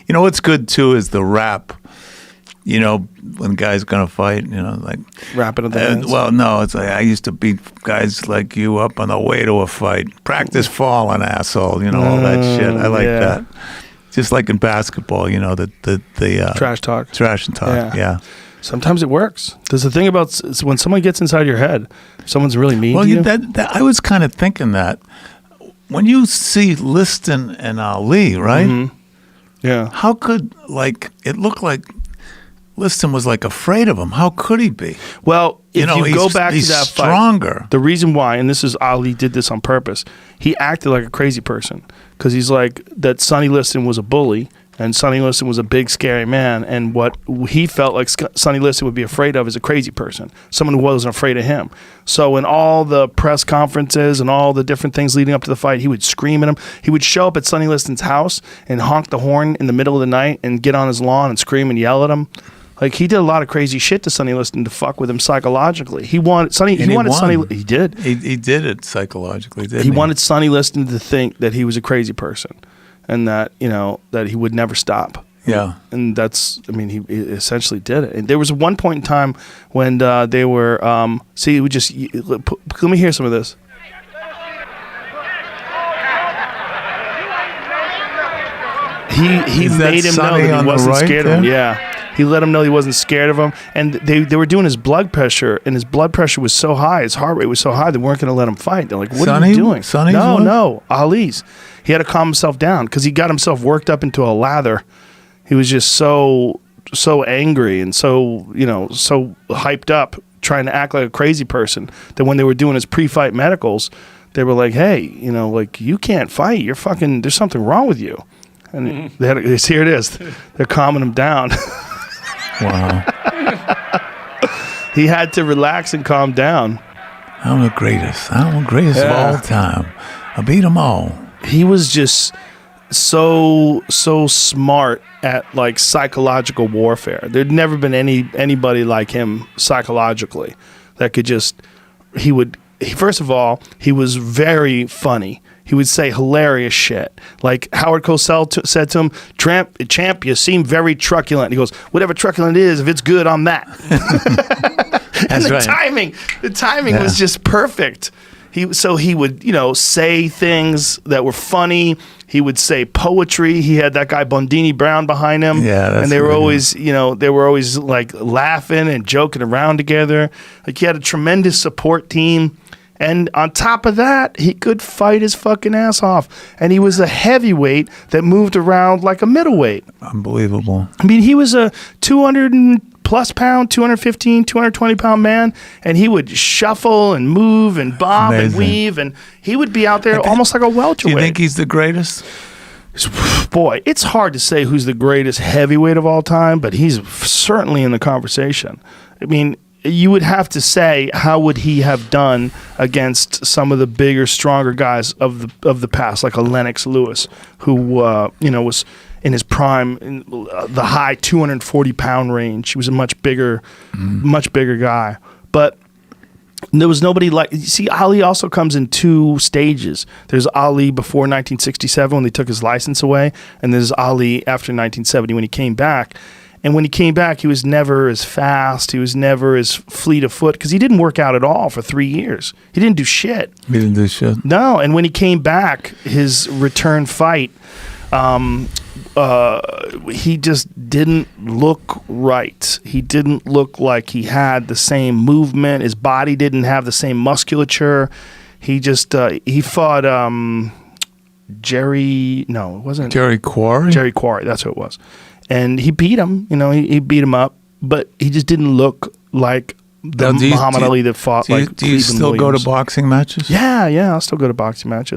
You know what's good too is the rap. You know, when guys gonna fight, you know, like rapping at the hands. Well, no, it's like I used to beat guys like you up on the way to a fight. Practice falling, asshole. You know, all that shit. I like that. Just like in basketball, you know, the trash talk. Trash and talk. Yeah. Sometimes it works. There's a thing about when someone gets inside your head, someone's really mean to you. That I was kind of thinking that when you see Liston and Ali, right? Mm-hmm. Yeah. How could it looked like Liston was like afraid of him? How could he be? Well, if you go back to that stronger. Fight, the reason why, and this is Ali did this on purpose, he acted like a crazy person because he's like that. Sonny Liston was a bully. And Sonny Liston was a big, scary man. And what he felt like Sonny Liston would be afraid of is a crazy person, someone who wasn't afraid of him. So in all the press conferences and all the different things leading up to the fight, he would scream at him. He would show up at Sonny Liston's house and honk the horn in the middle of the night and get on his lawn and scream and yell at him. Like, he did a lot of crazy shit to Sonny Liston to fuck with him psychologically. He wanted Sonny. He did. He did it psychologically. Didn't he wanted Sonny Liston to think that he was a crazy person. And that, you know, that he would never stop. Yeah. And that's, I mean, he essentially did it. And there was one point in time when they were, let me hear some of this. He made him know that he wasn't scared of him. Yeah. He let him know he wasn't scared of him. And they were doing his blood pressure, and his blood pressure was so high, his heart rate was so high, they weren't going to let him fight. They're like, what are you doing? No, Ali's. He had to calm himself down because he got himself worked up into a lather. He was just so angry and so hyped up, trying to act like a crazy person, that when they were doing his pre-fight medicals, they were like, hey, you know, like, you can't fight. You're fucking, there's something wrong with you. And here it is. They're calming him down. Wow. He had to relax and calm down. I'm the greatest of all time. I beat them all. He was just so smart at like psychological warfare. There'd never been anybody like him psychologically that could just, first of all, he was very funny. He would say hilarious shit. Like Howard Cosell said to him, Champ, you seem very truculent. He goes, whatever truculent is, if it's good, I'm that. And the timing was just perfect. He would, you know, say things that were funny. He would say poetry. He had that guy Bondini Brown behind him. Yeah, that's and they were always like laughing and joking around together. Like, he had a tremendous support team. And on top of that, he could fight his fucking ass off. And he was a heavyweight that moved around like a middleweight. Unbelievable. I mean, he was a 200+ pound, 215, 220 pound man, and he would shuffle and move and bob and weave, and he would be out there almost like a welterweight. Do you think he's the greatest? Boy, it's hard to say who's the greatest heavyweight of all time, but he's certainly in the conversation. I mean, you would have to say, how would he have done against some of the bigger, stronger guys of the past, like a Lennox Lewis, who was in his prime, in the high 240 pound range. He was a much bigger guy. But there was nobody like. See, Ali also comes in two stages. There's Ali before 1967 when they took his license away, and there's Ali after 1970 when he came back. And when he came back, he was never as fast. He was never as fleet of foot because he didn't work out at all for 3 years. He didn't do shit. He didn't do shit. No, and when he came back, his return fight, he just didn't look right. He didn't look like he had the same movement. His body didn't have the same musculature. He just he fought Jerry Quarry. Jerry Quarry, that's who it was. And he beat him, he beat him up, but he just didn't look like the Muhammad Ali that fought like Cleveland Do you still Williams. go to boxing matches? Yeah, I'll still go to boxing matches.